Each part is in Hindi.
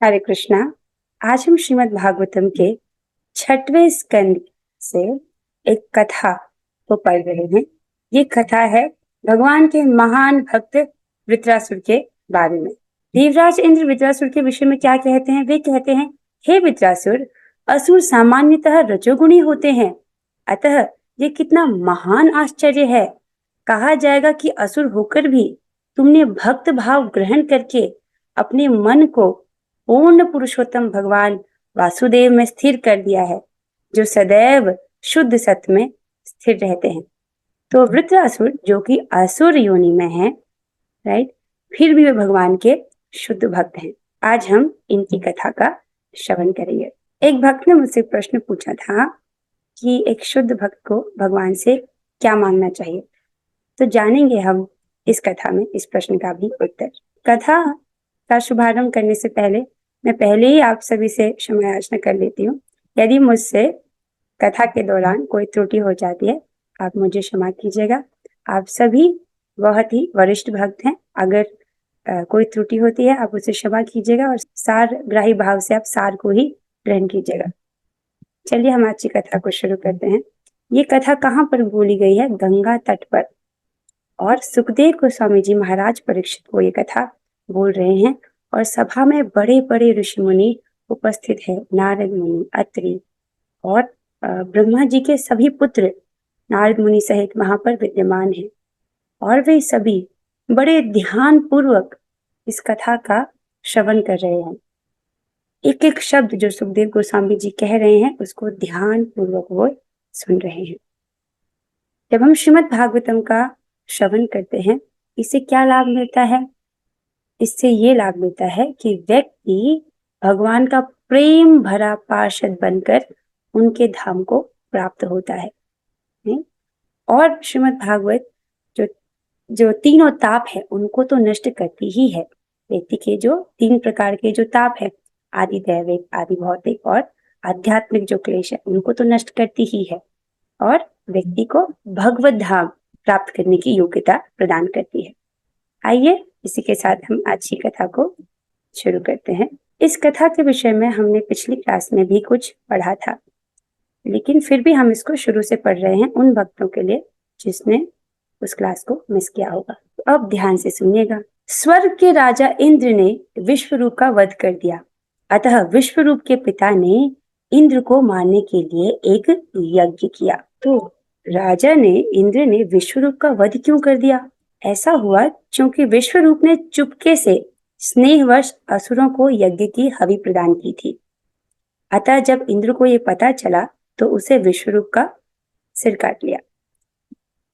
हरे कृष्णा। आज हम श्रीमद् भागवतम के 6वें स्कंद से एक कथा को पढ़ रहे हैं। ये कथा है भगवान के महान भक्त वृत्रासुर के बारे में। देवराज इंद्र वृत्रासुर के विषय में क्या कहते हैं? वे कहते हैं, हे वृत्रासुर, असुर सामान्यतः रजोगुणी होते हैं, अतः ये कितना महान आश्चर्य है। कहा जाएगा कि असुर होकर भी तुमने भक्त भाव ग्रहण करके अपने मन को पूर्ण पुरुषोत्तम भगवान वासुदेव में स्थिर कर दिया है, जो सदैव शुद्ध सत्य में स्थिर रहते हैं। तो वृत्रासुर जो कि असुर योनि में है, राइट, फिर भी वे भगवान के शुद्ध भक्त हैं। आज हम इनकी कथा का श्रवण करेंगे। एक भक्त ने मुझसे प्रश्न पूछा था कि एक शुद्ध भक्त को भगवान से क्या मांगना चाहिए। तो जानेंगे हम इस कथा में इस प्रश्न का भी उत्तर। कथा का शुभारंभ करने से पहले मैं पहले ही आप सभी से क्षमा याचना कर लेती हूँ। यदि मुझसे कथा के दौरान कोई त्रुटि हो जाती है, आप मुझे क्षमा कीजिएगा। आप सभी बहुत ही वरिष्ठ भक्त हैं। अगर कोई त्रुटि होती है आप उसे क्षमा कीजिएगा और सार ग्राही भाव से आप सार को ही ग्रहण कीजिएगा। चलिए हम आज की कथा को शुरू करते हैं। ये कथा कहाँ पर बोली गई है? गंगा तट पर। और सुखदेव गोस्वामी जी महाराज परीक्षित को ये कथा बोल रहे हैं और सभा में बड़े बड़े ऋषि मुनि उपस्थित है। नारद मुनि, अत्रि और ब्रह्मा जी के सभी पुत्र नारद मुनि सहित वहां पर विद्यमान हैं और वे सभी बड़े ध्यान पूर्वक इस कथा का श्रवण कर रहे हैं। एक एक शब्द जो सुखदेव गोस्वामी जी कह रहे हैं उसको ध्यान पूर्वक वो सुन रहे हैं। जब हम श्रीमद् भागवतम का श्रवण करते हैं, इससे क्या लाभ मिलता है? इससे ये लाभ मिलता है कि व्यक्ति भगवान का प्रेम भरा पार्षद बनकर उनके धाम को प्राप्त होता है। और श्रीमद् भागवत जो तीनों ताप है उनको तो नष्ट करती ही है। व्यक्ति के जो 3 प्रकार के जो ताप है, आदि दैविक, आदि भौतिक और आध्यात्मिक जो क्लेश है, उनको तो नष्ट करती ही है और व्यक्ति को भगवत धाम प्राप्त करने की योग्यता प्रदान करती है। आइए इसी के साथ हम आज की कथा को शुरू करते हैं। इस कथा के विषय में हमने पिछली क्लास में भी कुछ पढ़ा था, लेकिन फिर भी हम इसको शुरू से पढ़ रहे हैं उन भक्तों के लिए जिसने उस क्लास को मिस किया होगा। तो अब ध्यान से सुनिएगा। स्वर्ग के राजा इंद्र ने विश्वरूप का वध कर दिया, अतः विश्वरूप के पिता ने इंद्र को मारने के लिए एक यज्ञ किया। तो राजा ने इंद्र ने विश्वरूप का वध क्यों कर दिया? ऐसा हुआ क्योंकि विश्वरूप ने चुपके से स्नेहवश असुरों को यज्ञ की हवि प्रदान की थी। अतः जब इंद्र को यह पता चला तो उसे विश्वरूप का सिर काट लिया।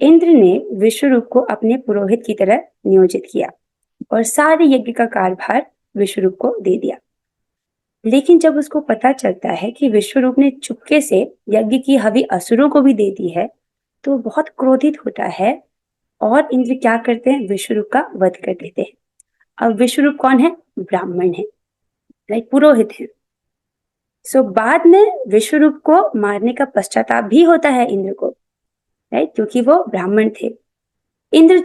इंद्र ने विश्वरूप को अपने पुरोहित की तरह नियोजित किया और सारे यज्ञ का कार्यभार विश्वरूप को दे दिया। लेकिन जब उसको पता चलता है कि विश्वरूप ने चुपके से यज्ञ की हवि असुरों को भी दे दी है, तो बहुत क्रोधित होता है और इंद्र क्या करते हैं? विश्वरूप का वध कर देते हैं। अब विश्वरूप कौन है? ब्राह्मण है, लाइक पुरोहित है। सो बाद में विश्वरूप को मारने का पश्चाताप भी होता है इंद्र को, राइट, क्योंकि वो ब्राह्मण थे। इंद्र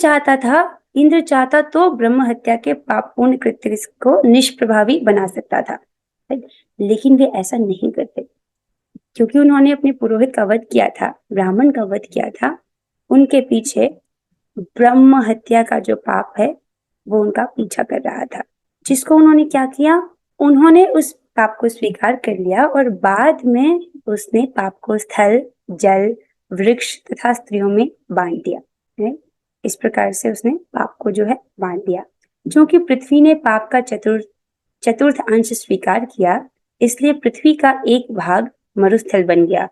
चाहता तो ब्रह्म हत्या के पापपूर्ण कृत्य को निष्प्रभावी बना सकता था, राइट, लेकिन वे ऐसा नहीं करते क्योंकि उन्होंने अपने पुरोहित का वध किया था, ब्राह्मण का वध किया था। उनके पीछे ब्रह्म हत्या का जो पाप है वो उनका पीछा कर रहा था, जिसको उन्होंने क्या किया? उन्होंने उस पाप को स्वीकार कर लिया और बाद में उसने पाप को स्थल, जल, वृक्ष तथा स्त्रियों में बांट दिया। इस प्रकार से उसने पाप को जो है बांट दिया। क्योंकि पृथ्वी ने पाप का चतुर्थ अंश स्वीकार किया, इसलिए पृथ्वी का एक भाग मरुस्थल बन गया।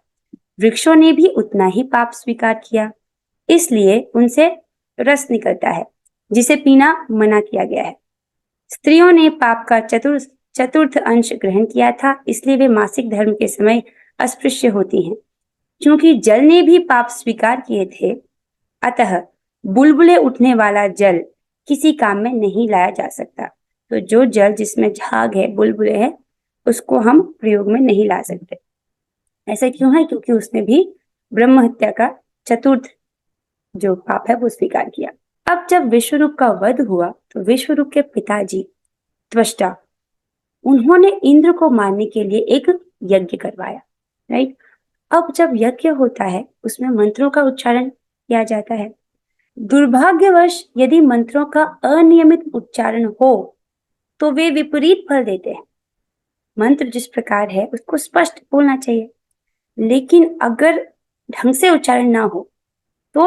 वृक्षों ने भी उतना ही पाप स्वीकार किया, इसलिए उनसे रस निकलता है जिसे पीना मना किया गया है। स्त्रियों ने पाप का चतुर्थ अंश ग्रहण किया था, इसलिए वे मासिक धर्म के समय अस्पृश्य होती हैं। क्योंकि जल ने भी पाप स्वीकार किए थे, अतः बुलबुले उठने वाला जल किसी काम में नहीं लाया जा सकता। तो जो जल जिसमें झाग है, बुलबुले है, उसको हम प्रयोग में नहीं ला सकते। ऐसा क्यों है? क्योंकि उसने भी ब्रह्म हत्या का चतुर्थ जो पाप है वो स्वीकार किया। अब जब विश्वरूप का वध हुआ तो विश्वरूप के पिताजी त्वष्टा उन्होंने इंद्र को मारने के लिए एक यज्ञ करवाया। राइट। अब जब यज्ञ होता है उसमें मंत्रों का उच्चारण किया जाता है। दुर्भाग्यवश यदि मंत्रों का अनियमित उच्चारण हो तो वे विपरीत फल देते हैं। मंत्र जिस प्रकार है उसको स्पष्ट बोलना चाहिए, लेकिन अगर ढंग से उच्चारण ना हो तो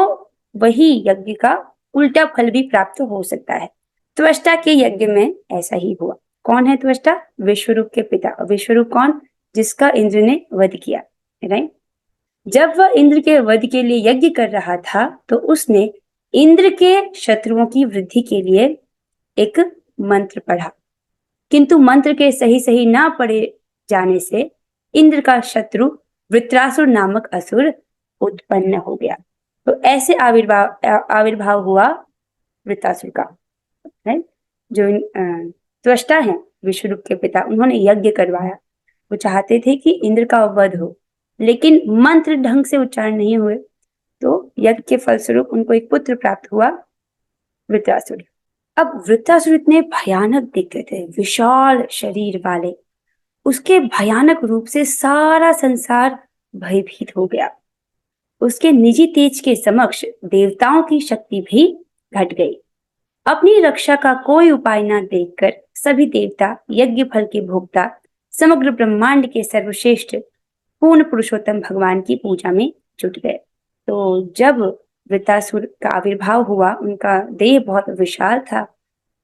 वही यज्ञ का उल्टा फल भी प्राप्त हो सकता है। त्वष्टा के यज्ञ में ऐसा ही हुआ। कौन है त्वष्टा? विश्वरूप के पिता। विश्वरूप कौन? जिसका इंद्र ने वध किया। राइट। जब वह इंद्र के वध के लिए यज्ञ कर रहा था तो उसने इंद्र के शत्रुओं की वृद्धि के लिए एक मंत्र पढ़ा, किंतु मंत्र के सही सही ना पढ़े जाने से इंद्र का शत्रु वृत्रासुर नामक असुर उत्पन्न हो गया। तो ऐसे आविर्भाव हुआ वृत्रासुर का। है जो त्वष्टा है विश्वरूप के पिता, उन्होंने यज्ञ करवाया। वो चाहते थे कि इंद्र का वध हो, लेकिन मंत्र ढंग से उच्चारण नहीं हुए तो यज्ञ के फलस्वरूप उनको एक पुत्र प्राप्त हुआ, वृत्रासुर। अब वृत्रासुर इतने भयानक दिखते थे, विशाल शरीर वाले। उसके भयानक रूप से सारा संसार भयभीत हो गया। उसके निजी तेज के समक्ष देवताओं की शक्ति भी घट गई। अपनी रक्षा का कोई उपाय न देखकर सभी देवता यज्ञ फल के भोक्ता समग्र ब्रह्मांड के सर्वश्रेष्ठ पूर्ण पुरुषोत्तम भगवान की पूजा में जुट गए। तो जब वृत्रासुर का आविर्भाव हुआ, उनका देह बहुत विशाल था।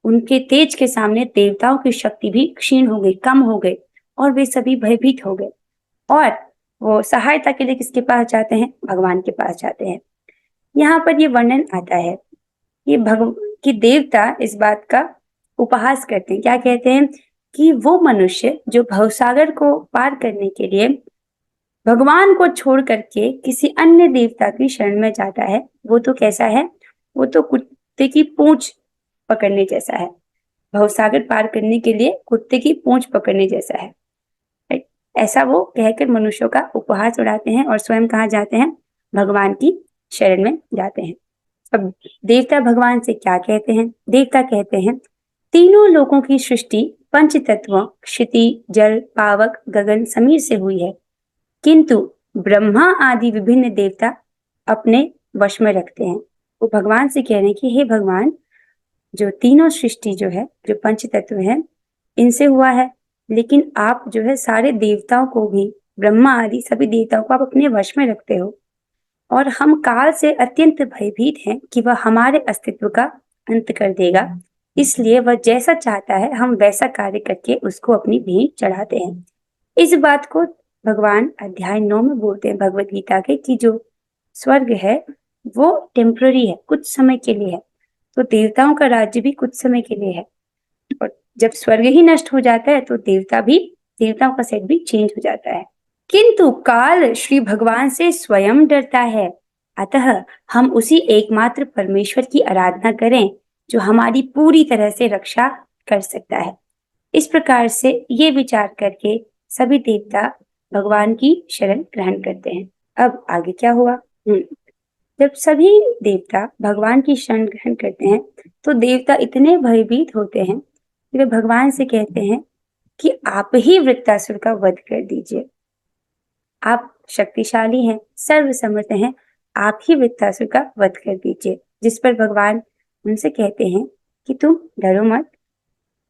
उनके तेज के सामने देवताओं की शक्ति भी क्षीण हो गई, कम हो गई, और वे सभी भयभीत हो गए। और वो सहायता के लिए किसके पास जाते हैं? भगवान के पास जाते हैं। यहाँ पर ये वर्णन आता है कि देवता इस बात का उपहास करते हैं। क्या कहते हैं? कि वो मनुष्य जो भवसागर को पार करने के लिए भगवान को छोड़ करके किसी अन्य देवता की शरण में जाता है, वो तो कैसा है? वो तो कुत्ते की पूंछ पकड़ने जैसा है। भवसागर पार करने के लिए कुत्ते की पूंछ पकड़ने जैसा है। ऐसा वो कहकर मनुष्यों का उपहास उड़ाते हैं और स्वयं कहाँ जाते हैं? भगवान की शरण में जाते हैं। अब देवता भगवान से क्या कहते हैं? देवता कहते हैं, तीनों लोगों की सृष्टि पंच तत्वों क्षिति, जल, पावक, गगन, समीर से हुई है, किंतु ब्रह्मा आदि विभिन्न देवता अपने वश में रखते हैं। वो भगवान से कह रहे हैं कि हे भगवान, जो तीनों सृष्टि जो है, जो पंच तत्व है, इनसे हुआ है, लेकिन आप जो है सारे देवताओं को भी, ब्रह्मा आदि सभी देवताओं को आप अपने वश में रखते हो, और हम काल से अत्यंत भयभीत हैं कि वह हमारे अस्तित्व का अंत कर देगा। इसलिए वह जैसा चाहता है हम वैसा कार्य करके उसको अपनी भेंट चढ़ाते हैं। इस बात को भगवान अध्याय 9 में बोलते हैं भगवत गीता के, कि जो स्वर्ग है वो टेम्पररी है, कुछ समय के लिए है। तो देवताओं का राज्य भी कुछ समय के लिए है, और जब स्वर्ग ही नष्ट हो जाता है तो देवताओं का सेट भी चेंज हो जाता है। किंतु काल श्री भगवान से स्वयं डरता है, अतः हम उसी एकमात्र परमेश्वर की आराधना करें जो हमारी पूरी तरह से रक्षा कर सकता है। इस प्रकार से ये विचार करके सभी देवता भगवान की शरण ग्रहण करते हैं। अब आगे क्या हुआ? जब सभी देवता भगवान की शरण ग्रहण करते हैं तो देवता इतने भयभीत होते हैं कि वे भगवान से कहते हैं कि आप ही वृत्रासुर का वध कर दीजिए। आप शक्तिशाली हैं, सर्वसमर्थ हैं, आप ही वृत्रासुर का वध कर दीजिए। जिस पर भगवान उनसे कहते हैं कि तुम डरो मत,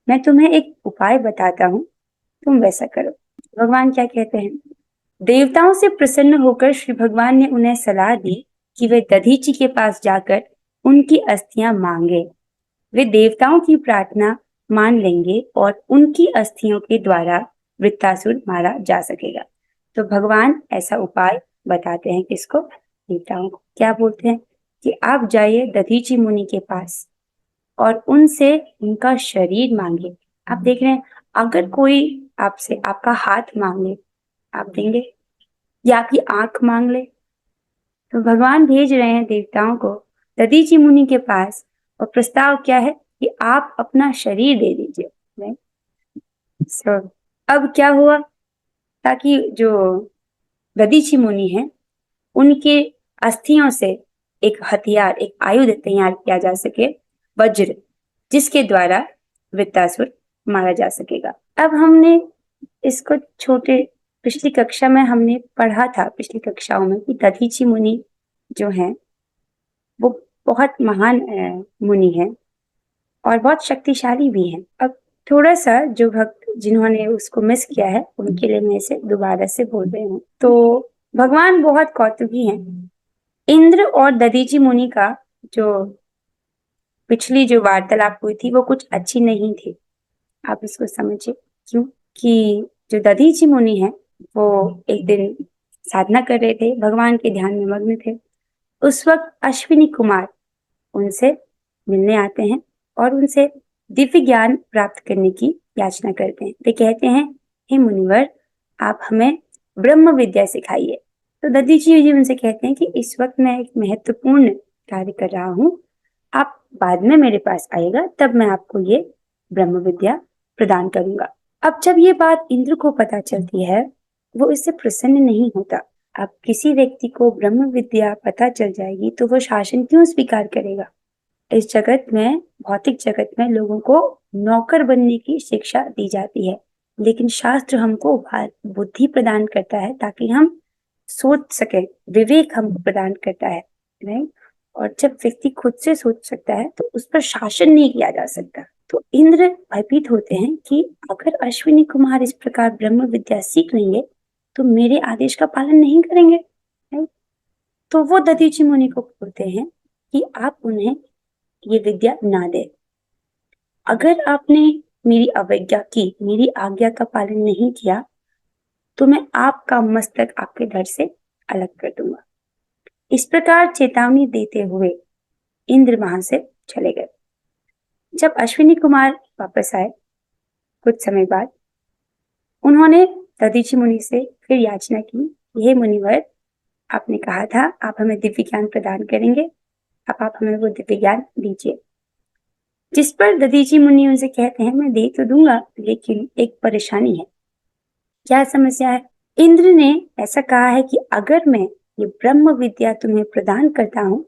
मैं तुम्हें एक उपाय बताता हूँ, तुम वैसा करो। भगवान क्या कहते हैं? देवताओं से प्रसन्न होकर श्री भगवान ने उन्हें सलाह दी कि वे दधीचि के पास जाकर उनकी अस्थियां मांगे। वे देवताओं की प्रार्थना मान लेंगे और उनकी अस्थियों के द्वारा वृत्रासुर मारा जा सकेगा। तो भगवान ऐसा उपाय बताते हैं किसको? देवताओं को। क्या बोलते हैं? कि आप जाइए दधीचि मुनि के पास और उनसे उनका शरीर मांगे। आप देख रहे हैं, अगर कोई आपसे आपका हाथ मांग ले, आप देंगे? या आपकी आंख मांग ले? तो भगवान भेज रहे हैं देवताओं को दधीचि मुनि के पास, और प्रस्ताव क्या है? कि आप अपना शरीर दे दीजिए। अब क्या हुआ? ताकि जो दधीचि मुनि है उनके अस्थियों से एक हथियार, एक आयुध तैयार किया जा सके, वज्र, जिसके द्वारा वृत्रासुर मारा जा सकेगा। अब हमने इसको पिछली कक्षा में हमने पढ़ा था, पिछली कक्षाओं में, कि दधीची मुनि जो हैं वो बहुत महान मुनि हैं और बहुत शक्तिशाली भी हैं। अब थोड़ा सा जो भक्त जिन्होंने उसको मिस किया है उनके लिए मैं इसे दोबारा से बोल रही हूँ। तो भगवान बहुत कौतुकी हैं। इंद्र और दधीची मुनि का जो पिछली जो वार्तालाप हुई थी वो कुछ अच्छी नहीं थी। आप इसको समझिए क्यों? कि जो दधीची मुनि है वो एक दिन साधना कर रहे थे, भगवान के ध्यान में मग्न थे। उस वक्त अश्विनी कुमार उनसे मिलने आते हैं और उनसे दिव्य ज्ञान प्राप्त करने की याचना करते हैं। वे कहते हैं, हे मुनिवर, आप हमें ब्रह्म विद्या सिखाइए। तो दधीची जी उनसे कहते हैं कि इस वक्त मैं एक महत्वपूर्ण कार्य कर रहा हूँ, आप बाद में मेरे पास आएगा, तब मैं आपको ये ब्रह्म विद्या प्रदान करूंगा। अब जब ये बात इंद्र को पता चलती है, वो इससे प्रसन्न नहीं होता। अब किसी व्यक्ति को ब्रह्म विद्या पता चल जाएगी तो वो शासन क्यों स्वीकार करेगा? इस जगत में, भौतिक जगत में लोगों को नौकर बनने की शिक्षा दी जाती है, लेकिन शास्त्र हमको बुद्धि प्रदान करता है ताकि हम सोच सके, विवेक हमको प्रदान करता है, राइट? और जब व्यक्ति खुद से सोच सकता है तो उस पर शासन नहीं किया जा सकता। तो इंद्र भयभीत होते हैं कि अगर अश्विनी कुमार इस प्रकार ब्रह्म विद्या सीख लेंगे तो मेरे आदेश का पालन नहीं करेंगे, राइट? तो वो दधीची मुनि को बोलते हैं कि आप उन्हें ये विद्या ना दे। अगर आपने मेरी अवज्ञा की, मेरी आज्ञा का पालन नहीं किया, तो मैं आपका मस्तक आपके धड़ से अलग कर दूंगा। इस प्रकार चेतावनी देते हुए इंद्र वहां से चले गए। जब अश्विनी कुमार वापस आए कुछ समय बाद, उन्होंने दधीची मुनि से फिर याचना की, हे मुनिवर, आपने कहा था आप हमें दिव्य ज्ञान प्रदान करेंगे, अब आप हमें वो दिव्य ज्ञान दीजिए। जिस पर दधीची मुनि उनसे कहते हैं, मैं दे तो दूंगा, लेकिन एक परेशानी है। क्या समस्या है? इंद्र ने ऐसा कहा है कि अगर मैं ये ब्रह्म विद्या तुम्हें प्रदान करता हूँ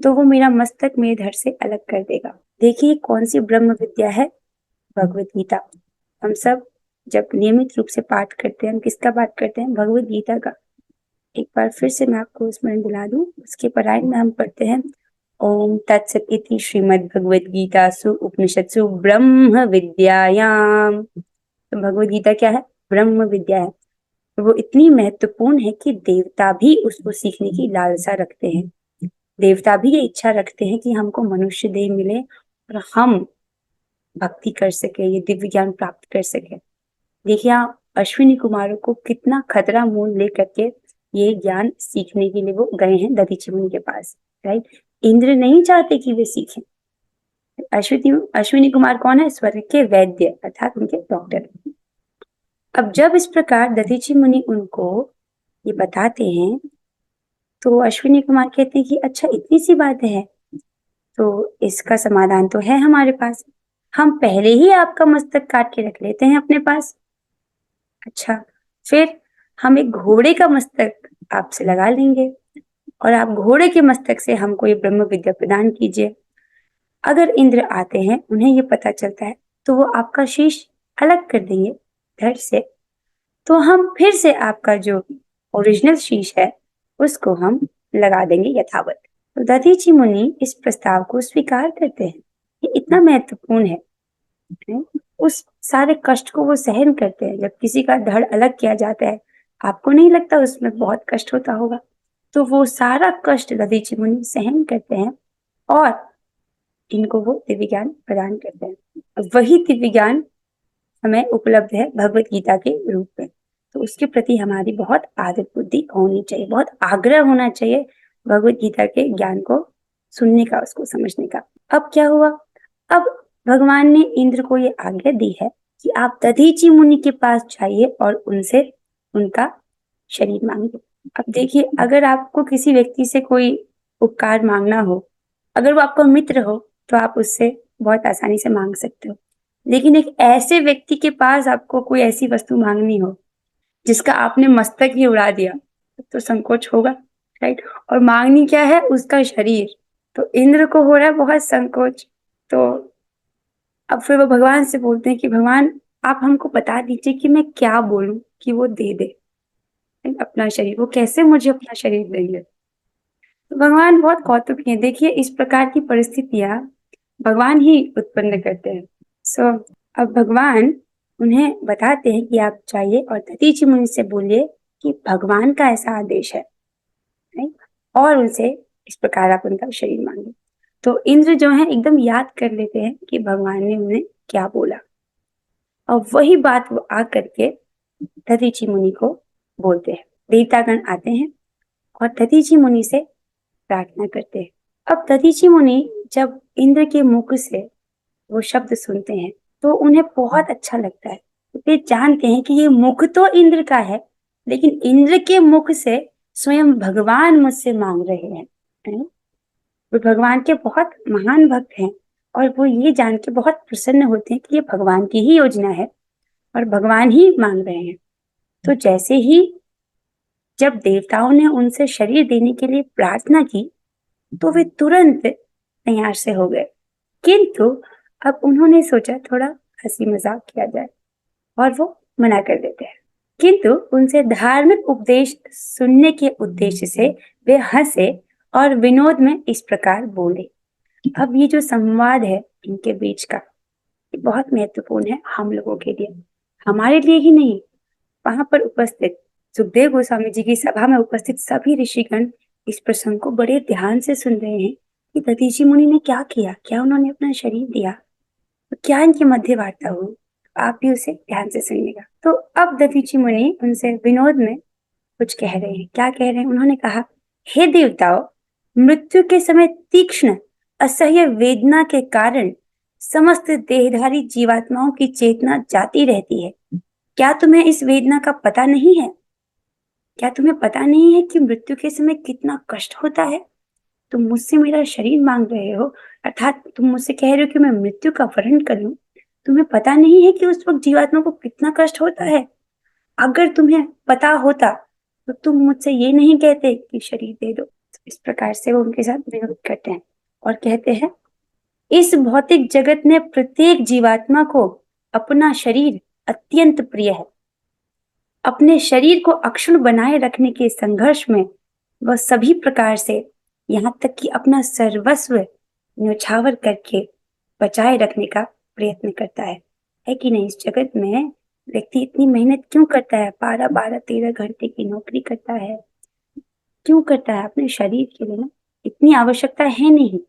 तो वो मेरा मस्तक मेरे धड़ से अलग कर देगा। देखिए कौन सी ब्रह्म विद्या है? भगवत गीता। हम सब जब नियमित रूप से पाठ करते हैं, हम किसका पाठ करते हैं? भगवत गीता का। एक बार फिर से मैं आपको स्मरण दिला दूं, उसके पारायण में हम पढ़ते हैं, ओम तत्सत इति श्रीमद् भगवद गीतासु उपनिषत्सु ब्रह्म विद्यायाम। तो भगवद गीता क्या है? ब्रह्म विद्या है। तो वो इतनी महत्वपूर्ण है कि देवता भी उसको सीखने की लालसा रखते हैं। देवता भी ये इच्छा रखते हैं कि हमको मनुष्य देह मिले और हम भक्ति कर सके, ये दिव्य ज्ञान प्राप्त कर सके। देखिए आप अश्विनी कुमारों को कितना खतरा मोल लेकर के ये ज्ञान सीखने के लिए वो गए हैं दधीची मुनि के पास, राइट? इंद्र नहीं चाहते कि वे सीखें। अश्विनी कुमार कौन है? स्वर्ग के वैद्य अर्थात उनके डॉक्टर। अब जब इस प्रकार दधीची मुनि उनको ये बताते हैं तो अश्विनी कुमार कहते हैं कि अच्छा इतनी सी बात है, तो इसका समाधान तो है हमारे पास, हम पहले ही आपका मस्तक काट के रख लेते हैं अपने पास। अच्छा, फिर हम एक घोड़े का मस्तक आपसे लगा लेंगे और आप घोड़े के मस्तक से हमको ये ब्रह्म विद्या प्रदान कीजिए। अगर इंद्र आते हैं, उन्हें ये पता चलता है, तो वो आपका शीश अलग कर देंगे धड़ से, तो हम फिर से आपका जो ओरिजिनल शीश है उसको हम लगा देंगे यथावत। तो दधीची मुनि इस प्रस्ताव को स्वीकार करते हैं। ये इतना महत्वपूर्ण है, उस सारे कष्ट को वो सहन करते हैं। जब किसी का धड़ अलग किया जाता है, आपको नहीं लगता उसमें बहुत कष्ट होता होगा? तो वो सारा कष्ट दधीची मुनि सहन करते हैं और इनको वो दिव्य ज्ञान प्रदान करते हैं। वही दिव्य ज्ञान हमें उपलब्ध है भगवत गीता के रूप में। तो उसके प्रति हमारी बहुत आदर बुद्धि होनी चाहिए, बहुत आग्रह होना चाहिए भगवत गीता के ज्ञान को सुनने का, उसको समझने का। अब क्या हुआ? अब भगवान ने इंद्र को ये आज्ञा दी है कि आप दधीची मुनि के पास जाइए और उनसे उनका शरीर मांगिए। अब देखिए, अगर आपको किसी व्यक्ति से कोई उपकार मांगना हो, अगर वो आपका मित्र हो, तो आप उससे बहुत आसानी से मांग सकते हो। लेकिन एक ऐसे व्यक्ति के पास आपको कोई ऐसी वस्तु मांगनी हो जिसका आपने मस्तक ही उड़ा दिया, तो संकोच होगा, राइट? और मांगनी क्या है? उसका शरीर। तो इंद्र को हो रहा है बहुत संकोच। तो अब फिर वो भगवान से बोलते हैं कि भगवान आप हमको बता दीजिए कि मैं क्या बोलूं कि वो दे दे अपना शरीर, वो कैसे मुझे अपना शरीर देंगे। तो भगवान बहुत कौतुकी हैं। देखिए इस प्रकार की परिस्थितियां भगवान ही उत्पन्न करते हैं। सो अब भगवान उन्हें बताते हैं कि आप चाहिए और दधीचि मुनि से बोलिए कि भगवान का ऐसा आदेश है, नहीं? और उनसे इस प्रकार आप उनका शरीर मांगे। तो इंद्र जो है एकदम याद कर लेते हैं कि भगवान ने उन्हें क्या बोला, और वही बात वो आ करके दधीचि मुनि को बोलते हैं। देवतागण आते हैं और दधीचि मुनि से प्रार्थना करते हैं। अब दधीचि मुनि जब इंद्र के मुख से वो शब्द सुनते हैं तो उन्हें बहुत अच्छा लगता है। वे जानते हैं कि ये मुख तो इंद्र का है, लेकिन इंद्र के मुख से स्वयं भगवान मुझसे मांग रहे हैं। वो भगवान के बहुत महान भक्त हैं और वो ये जान के बहुत प्रसन्न होते हैं कि ये भगवान की ही योजना है और भगवान ही मांग रहे हैं। तो जैसे ही जब देवताओं ने उनसे शरीर देने के लिए प्रार्थना की तो वे तुरंत तैयार से हो गए। किंतु अब उन्होंने सोचा थोड़ा हंसी मजाक किया जाए और वो मना कर देते हैं। किंतु उनसे धार्मिक उपदेश सुनने के उद्देश्य से वे हंसे और विनोद में इस प्रकार बोले। अब ये जो संवाद है इनके बीच का, ये बहुत महत्वपूर्ण है हम लोगों के लिए, हमारे लिए ही नहीं। वहां पर उपस्थित सुखदेव गोस्वामी जी की सभा में उपस्थित सभी ऋषिगण इस प्रसंग को बड़े ध्यान से सुन रहे हैं कि दधीचि मुनि ने क्या किया, क्या उन्होंने अपना शरीर दिया, तो क्या इनकी मध्य वार्ता हुई। आप भी उसे ध्यान से सुनिएगा। तो अब दधीचि मुनि उनसे विनोद में कुछ कह रहे हैं। क्या कह रहे हैं? उन्होंने कहा, हे देवताओं, मृत्यु के समय तीक्ष्ण असह्य वेदना के कारण समस्त देहधारी जीवात्माओं की चेतना जाती रहती है। क्या तुम्हें इस वेदना का पता नहीं है? क्या तुम्हें पता नहीं है कि मृत्यु के समय कितना कष्ट होता है? तुम मुझसे मेरा शरीर मांग रहे हो, अर्थात तुम मुझसे कह रहे हो कि मैं मृत्यु का वर्ण कर लूं। तुम्हें पता नहीं है कि उस वक्त जीवात्मा को कितना कष्ट होता है? अगर तुम्हें पता होता तो तुम मुझसे ये नहीं कहते कि शरीर दे दो। इस प्रकार से वो उनके साथ विरोध करते हैं और कहते हैं, इस भौतिक जगत में प्रत्येक जीवात्मा को अपना शरीर अत्यंत प्रिय है। अपने शरीर को अक्षुण्ण बनाए रखने के संघर्ष में वह सभी प्रकार से, यहाँ तक कि अपना सर्वस्व न्यौछावर करके बचाए रखने का प्रयत्न करता है कि नहीं? इस जगत में व्यक्ति इतनी मेहनत क्यों करता है? 12-12, 13 घंटे की नौकरी करता है, क्यों करता है? अपने शरीर के लिए ना, इतनी आवश्यकता है नहीं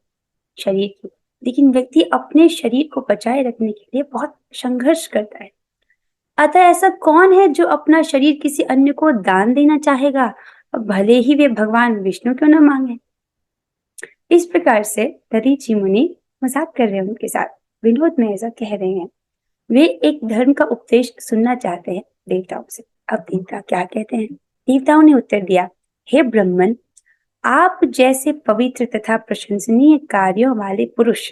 शरीर की, लेकिन व्यक्ति अपने शरीर को बचाए रखने के लिए बहुत संघर्ष करता है। अतः ऐसा कौन है जो अपना शरीर किसी अन्य को दान देना चाहेगा, भले ही वे भगवान विष्णु क्यों न मांगे? इस प्रकार से दधीचि मुनि मजाक कर रहे हैं उनके साथ, विनोद में ऐसा कह रहे हैं। वे एक धर्म का उपदेश सुनना चाहते हैं देवताओं से। अब देवता क्या कहते हैं? देवताओं ने उत्तर दिया, हे ब्रह्मन, आप जैसे पवित्र तथा प्रशंसनीय कार्यों वाले पुरुष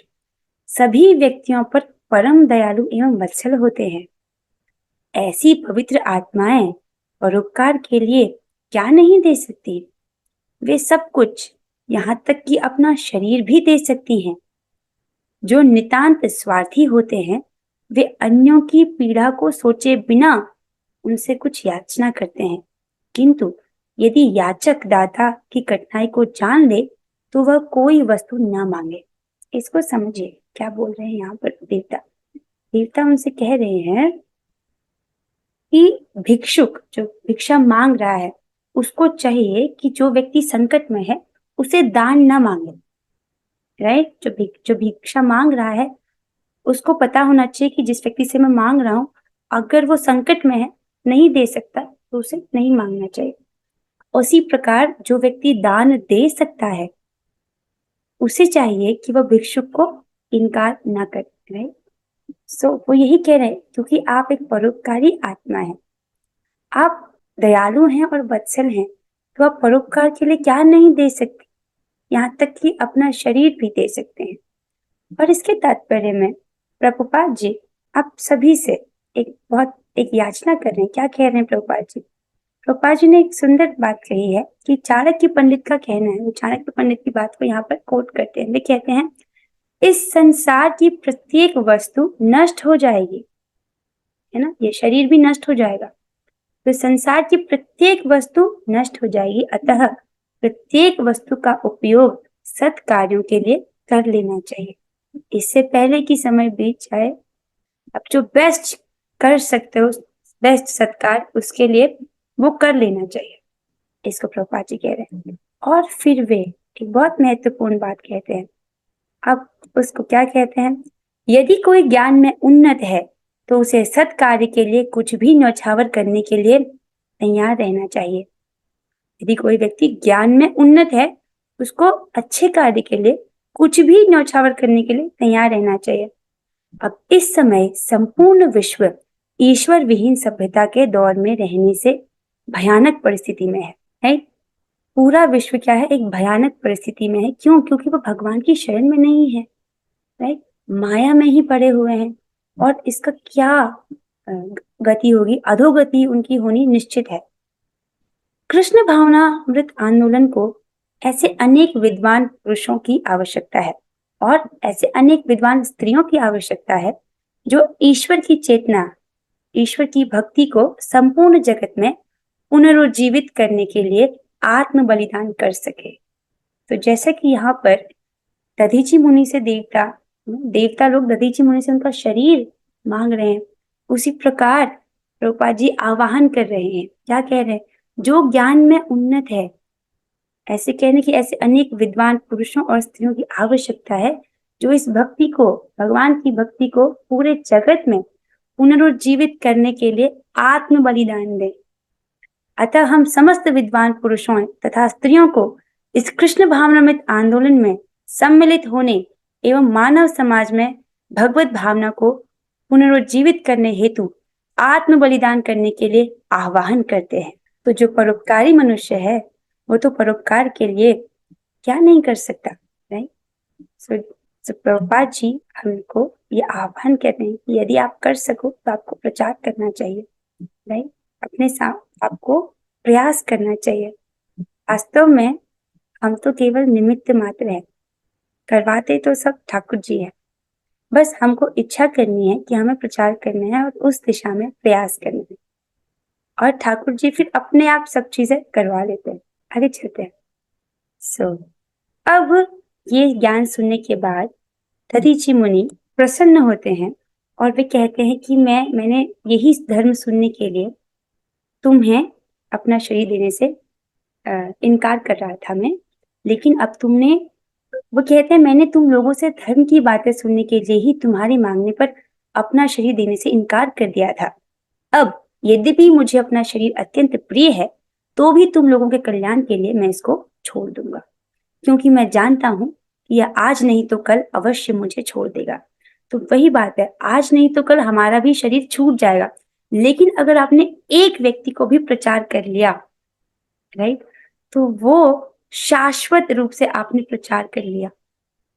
सभी व्यक्तियों पर परम दयालु एवं वत्सल होते हैं। ऐसी पवित्र आत्माएं परोपकार के लिए क्या नहीं दे सकती? वे सब कुछ, यहाँ तक कि अपना शरीर भी दे सकती हैं। जो नितांत स्वार्थी होते हैं वे अन्यों की पीड़ा को सोचे बिना उनसे कुछ याचना करते हैं, किंतु यदि याचक दाता की कठिनाई को जान ले तो वह कोई वस्तु न मांगे। इसको समझिए क्या बोल रहे हैं यहाँ पर देवता। देवता उनसे कह रहे हैं कि भिक्षुक जो भिक्षा मांग रहा है उसको चाहिए कि जो व्यक्ति संकट में है उसे दान न मांगे। राइट? जो भिक्षा मांग रहा है उसको पता होना चाहिए कि जिस व्यक्ति से मैं मांग रहा हूं, अगर वो संकट में है, नहीं दे सकता, तो उसे नहीं मांगना चाहिए। उसी प्रकार जो व्यक्ति दान दे सकता है उसे चाहिए कि वह भिक्षुक को इनकार ना करे। राइट? सो वो यही कह रहे हैं, क्योंकि आप एक परोपकारी आत्मा है, आप दयालु हैं और वत्सल हैं, तो आप परोपकार के लिए क्या नहीं दे सकते, यहाँ तक कि अपना शरीर भी दे सकते हैं। और इसके तात्पर्य में प्रभुपाद जी आप सभी से एक याचना कर रहे हैं। क्या कह रहे हैं प्रभुपाद जी? प्रभुपाद जी ने एक सुंदर बात कही है कि चाणक्य पंडित का कहना है, वो चाणक्य पंडित की बात को यहाँ पर कोट करते हैं। वे कहते हैं, इस संसार की प्रत्येक वस्तु नष्ट हो जाएगी, है ना, ये शरीर भी नष्ट हो जाएगा, तो संसार की प्रत्येक वस्तु नष्ट हो जाएगी, अतः प्रत्येक वस्तु का उपयोग सत् कार्यों के लिए कर लेना चाहिए। इससे पहले कि समय बीत जाए, अब जो बेस्ट कर सकते हो, बेस्ट सत्कार, उसके लिए वो कर लेना चाहिए, इसको प्रभुपाद जी कह रहे हैं। और फिर वे एक बहुत महत्वपूर्ण बात कहते हैं। अब उसको क्या कहते हैं? यदि कोई ज्ञान में उन्नत है तो उसे सत्कार्य के लिए कुछ भी न्यौछावर करने के लिए तैयार रहना चाहिए। यदि कोई व्यक्ति ज्ञान में उन्नत है, उसको अच्छे कार्य के लिए कुछ भी न्यौछावर करने के लिए तैयार रहना चाहिए। अब इस समय संपूर्ण विश्व ईश्वर विहीन सभ्यता के दौर में रहने से भयानक परिस्थिति में है? पूरा विश्व क्या है? एक भयानक परिस्थिति में है। क्यों? क्योंकि वो भगवान की शरण में नहीं है, राइट? माया में ही पड़े हुए हैं, और इसका क्या गति होगी? अधोगति उनकी होनी निश्चित है। कृष्ण भावनामृत आंदोलन को ऐसे अनेक विद्वान पुरुषों की आवश्यकता है, और ऐसे अनेक विद्वान स्त्रियों की आवश्यकता है जो ईश्वर की चेतना, ईश्वर की भक्ति को संपूर्ण जगत में पुनरुज्जीवित करने के लिए आत्म बलिदान कर सके। तो जैसा कि यहाँ पर दधीची मुनि से देवता लोग दधीची मुनि से उनका शरीर मांग रहे हैं, उसी प्रकार प्रभुपाद जी आवाहन कर रहे हैं। क्या कह रहे हैं? जो ज्ञान में उन्नत है, ऐसे कहने की ऐसे अनेक विद्वान पुरुषों और स्त्रियों की आवश्यकता है जो इस भक्ति को, भगवान की भक्ति को पूरे जगत में पुनरुज्जीवित करने के लिए आत्म बलिदान दें। अतः हम समस्त विद्वान पुरुषों तथा स्त्रियों को इस कृष्ण भावनामृत आंदोलन में सम्मिलित होने एवं मानव समाज में भगवत भावना को पुनरुज्जीवित करने हेतु आत्म बलिदान करने के लिए आह्वान करते हैं। तो जो परोपकारी मनुष्य है, वो तो परोपकार के लिए क्या नहीं कर सकता, राइट? सो प्रभुपाद जी हमको ये आह्वान कहते हैं कि यदि आप कर सको तो आपको प्रचार करना चाहिए, राइट? अपने साथ आपको प्रयास करना चाहिए। वास्तव में हम तो केवल निमित्त मात्र है, करवाते तो सब ठाकुर जी है। बस हमको इच्छा करनी है कि हमें प्रचार करना है और उस दिशा में प्रयास करना है, और ठाकुर जी फिर अपने आप सब चीजें करवा लेते हैं। आगे चलते हैं। अब ये ज्ञान सुनने के बाद दधीची मुनि प्रसन्न होते हैं और वे कहते हैं कि मैंने यही धर्म सुनने के लिए तुम्हें अपना शरीर देने से इनकार कर रहा था मैं, लेकिन अब तुमने, वो कहते हैं, मैंने तुम लोगों से धर्म की बातें सुनने के लिए ही तुम्हारे मांगने पर अपना शरीर देने से इनकार कर दिया था। अब यद्यपि मुझे अपना शरीर अत्यंत प्रिय है, तो भी तुम लोगों के कल्याण के लिए मैं इसको छोड़ दूंगा, क्योंकि मैं जानता हूं कि यह आज नहीं तो कल अवश्य मुझे छोड़ देगा। तो वही बात है, आज नहीं तो कल हमारा भी शरीर छूट जाएगा, लेकिन अगर आपने एक व्यक्ति को भी प्रचार कर लिया, राइट, तो वो शाश्वत रूप से आपने प्रचार कर लिया।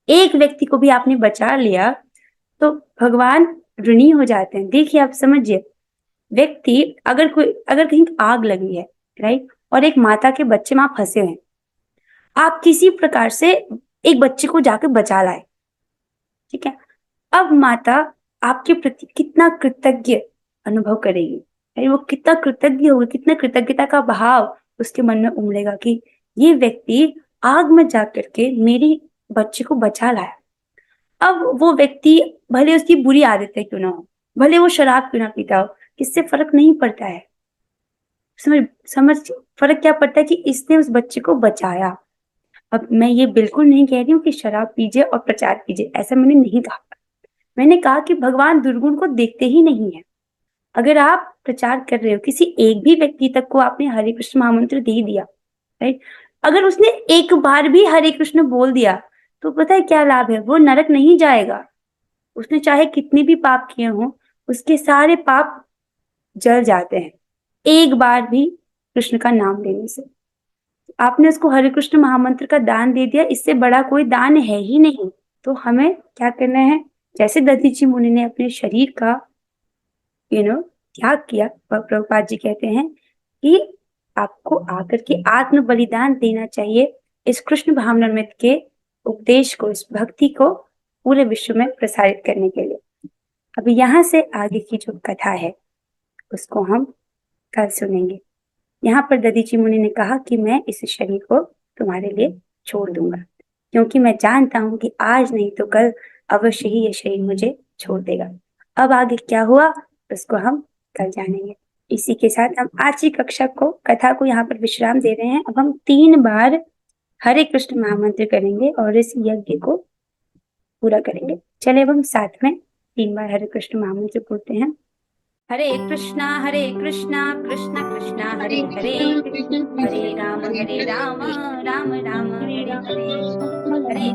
एक व्यक्ति को भी आपने बचा लिया तो भगवान ऋणी हो जाते हैं। देखिए, आप समझिए, व्यक्ति अगर कहीं आग लगी है, राइट, और एक माता के बच्चे वहां फंसे हैं, आप किसी प्रकार से एक बच्चे को जाकर बचा लाए, ठीक है, अब माता आपके प्रति कितना कृतज्ञ अनुभव करेगी, वो कितना कृतज्ञ होगी, कितना कृतज्ञता का भाव उसके मन में उमड़ेगा कि ये व्यक्ति आग में जाकर के मेरी बच्चे को बचा लाया। अब वो व्यक्ति, भले उसकी बुरी आदतें क्यों ना हो, भले वो शराब क्यों ना पीता हो, इससे फर्क नहीं पड़ता है। समझ फर्क क्या पड़ता है कि इसने उस बच्चे को बचाया। अब मैं ये बिल्कुल नहीं कह रही हूँ कि शराब पीजिए और प्रचार कीजिए, ऐसा मैंने नहीं कहा। मैंने कहा कि भगवान दुर्गुण को देखते ही नहीं है। अगर आप प्रचार कर रहे हो, किसी एक भी व्यक्ति तक को आपने हरे कृष्ण महामंत्र दे दिया, राइट, अगर उसने एक बार भी हरे कृष्ण बोल दिया तो पता है क्या लाभ है? वो नरक नहीं जाएगा। उसने चाहे कितने भी पाप किए हों, उसके सारे पाप जल जाते हैं एक बार भी कृष्ण का नाम लेने से। आपने उसको हरे कृष्ण महामंत्र का दान दे दिया, इससे बड़ा कोई दान है ही नहीं। तो हमें क्या करना है? जैसे दधीची मुनि ने अपने शरीर का त्याग किया, प्रभुपाद जी कहते हैं कि आपको आकर के आत्म बलिदान देना चाहिए, इस कृष्ण भावनामृत के उपदेश को, इस भक्ति को पूरे विश्व में प्रसारित करने के लिए। अब यहाँ से आगे की जो कथा है उसको हम कल सुनेंगे। यहाँ पर दधीची मुनि ने कहा कि मैं इस शरीर को तुम्हारे लिए छोड़ दूंगा, क्योंकि मैं जानता हूं कि आज नहीं तो कल अवश्य ही ये शरीर मुझे छोड़ देगा। अब आगे क्या हुआ उसको हम कल जानेंगे। इसी के साथ हम आज की कथा को यहाँ पर विश्राम दे रहे हैं। अब हम 3 बार हरे कृष्ण महामंत्र करेंगे और इस यज्ञ को पूरा करेंगे। चले अब हम साथ में 3 बार हरे कृष्ण महामंत्र बोलते हैं। हरे कृष्णा कृष्णा कृष्णा हरे हरे, हरे राम राम राम हरे हरे। हरे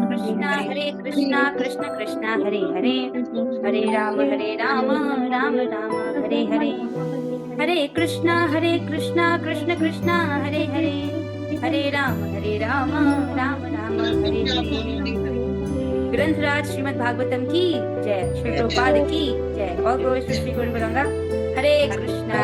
कृष्णा कृष्णा कृष्णा हरे हरे, हरे राम राम राम हरे हरे। हरे कृष्णा कृष्ण कृष्णा हरे हरे, हरे राम राम राम हरे हरे। ग्रंथराज श्रीमद् भागवतम की जय, श्री प्रभुपाद की जय। और श्री गुरु हरे कृष्णा